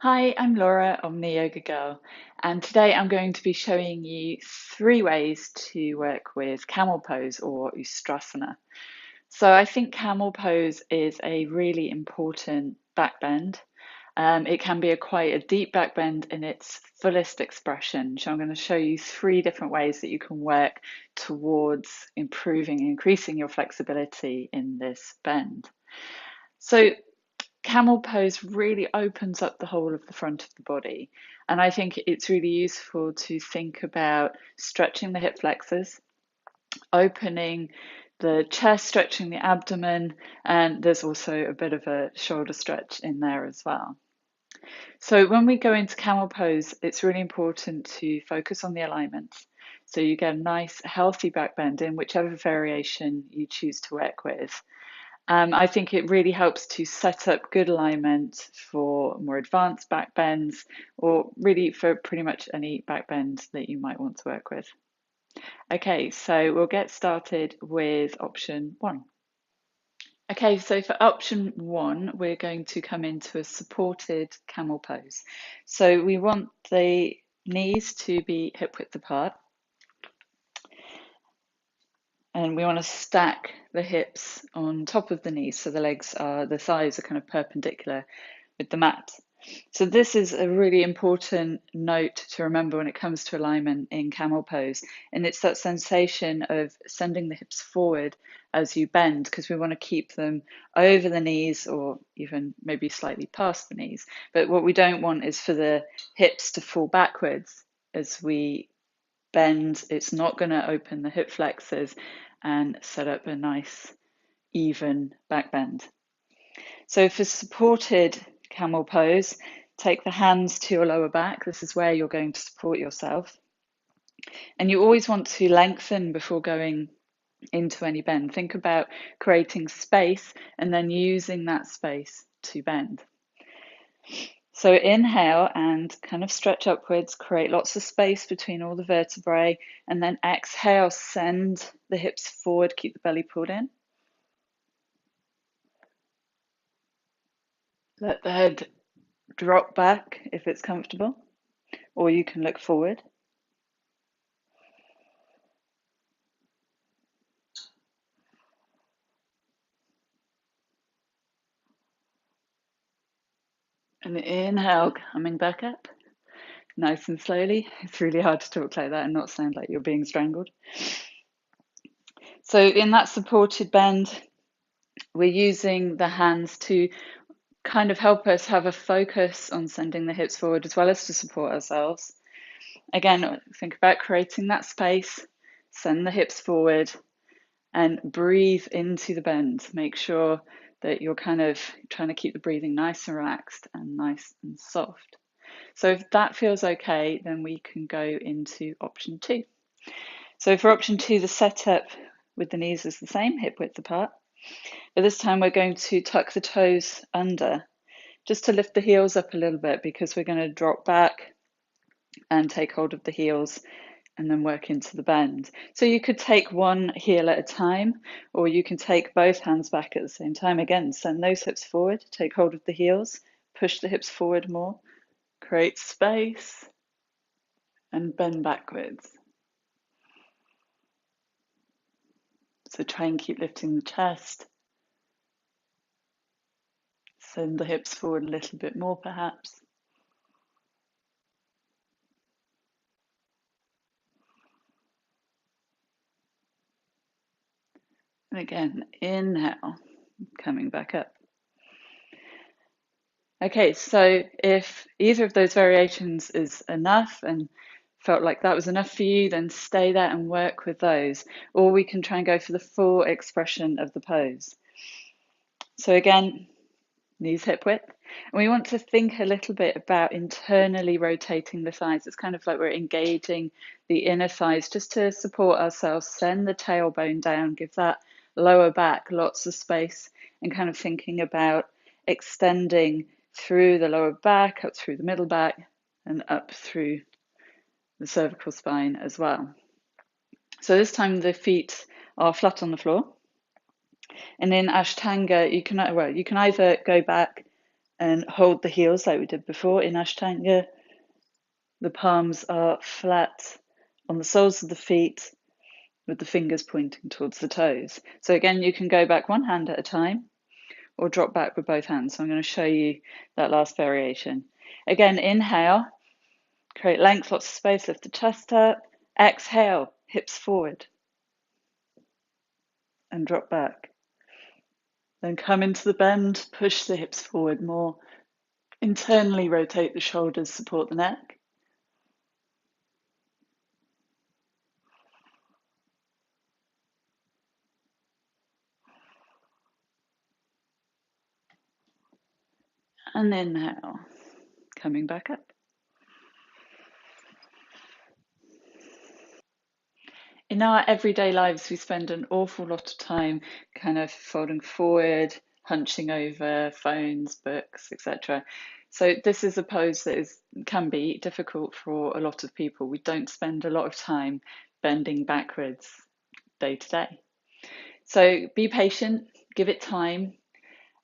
Hi, I'm Laura, Omniyogagirl, and today I'm going to be showing you 3 ways to work with Camel Pose or Ustrasana. So I think Camel Pose is a really important back bend. It can be quite a deep back bend in its fullest expression. So I'm going to show you 3 different ways that you can work towards improving and increasing your flexibility in this bend. So Camel pose really opens up the whole of the front of the body. And I think it's really useful to think about stretching the hip flexors, opening the chest, stretching the abdomen, and there's also a bit of a shoulder stretch in there as well. So when we go into camel pose, it's really important to focus on the alignments. So you get a nice healthy back bend in whichever variation you choose to work with. I think it really helps to set up good alignment for more advanced back bends, or really for pretty much any back bend that you might want to work with. Okay, so we'll get started with option 1. Okay, so for option 1, we're going to come into a supported camel pose. So we want the knees to be hip width apart, and we want to stack the hips on top of the knees so the thighs are kind of perpendicular with the mat. So this is a really important note to remember when it comes to alignment in camel pose, and it's that sensation of sending the hips forward as you bend, because we want to keep them over the knees or even maybe slightly past the knees. But what we don't want is for the hips to fall backwards as we bend. It's not going to open the hip flexors and set up a nice even back bend. So for supported camel pose, take the hands to your lower back. This is where you're going to support yourself. And you always want to lengthen before going into any bend. Think about creating space and then using that space to bend. So inhale and kind of stretch upwards, create lots of space between all the vertebrae, and then exhale, send the hips forward, keep the belly pulled in. Let the head drop back if it's comfortable, or you can look forward. And inhale, coming back up, nice and slowly. It's really hard to talk like that and not sound like you're being strangled. So in that supported bend, we're using the hands to kind of help us have a focus on sending the hips forward as well as to support ourselves. Again, think about creating that space, send the hips forward, and breathe into the bend. Make sure that you're kind of trying to keep the breathing nice and relaxed and nice and soft. So if that feels okay, then we can go into option 2. So for option 2, the setup with the knees is the same, hip width apart. But this time we're going to tuck the toes under, just to lift the heels up a little bit, because we're going to drop back and take hold of the heels and then work into the bend. So you could take one heel at a time, or you can take both hands back at the same time. Again, send those hips forward, take hold of the heels, push the hips forward more, create space, and bend backwards. So try and keep lifting the chest. Send the hips forward a little bit more, perhaps. And again, inhale, coming back up. Okay, so if either of those variations is enough and felt like that was enough for you, then stay there and work with those. Or we can try and go for the full expression of the pose. So again, knees hip width. And we want to think a little bit about internally rotating the thighs. It's kind of like we're engaging the inner thighs just to support ourselves. Send the tailbone down, give that lower back lots of space, and kind of thinking about extending through the lower back, up through the middle back, and up through the cervical spine as well. So this time the feet are flat on the floor. And in Ashtanga, you can either go back and hold the heels like we did before in Ashtanga. The palms are flat on the soles of the feet with the fingers pointing towards the toes. So again, you can go back one hand at a time or drop back with both hands. So I'm going to show you that last variation. Again, inhale, create length, lots of space, lift the chest up. Exhale, hips forward and drop back. Then come into the bend, push the hips forward more. Internally rotate the shoulders, support the neck. And inhale, coming back up. In our everyday lives, we spend an awful lot of time kind of folding forward, hunching over phones, books, etc. So this is a pose that can be difficult for a lot of people. We don't spend a lot of time bending backwards day to day. So be patient, give it time.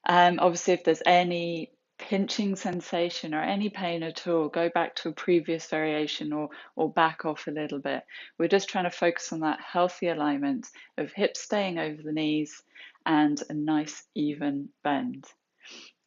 Obviously, if there's any pinching sensation or any pain at all, go back to a previous variation or back off a little bit. We're just trying to focus on that healthy alignment of hips staying over the knees and a nice even bend.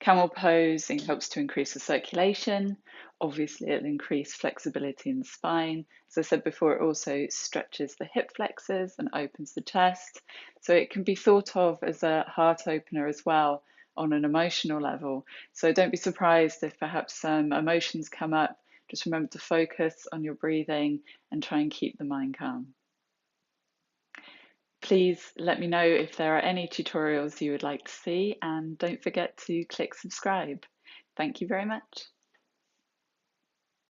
Camel posing helps to increase the circulation. Obviously, it'll increase flexibility in the spine. As I said before, it also stretches the hip flexors and opens the chest. So it can be thought of as a heart opener as well on an emotional level. So don't be surprised if perhaps some emotions come up. Just remember to focus on your breathing and try and keep the mind calm. Please let me know if there are any tutorials you would like to see, and don't forget to click subscribe. Thank you very much.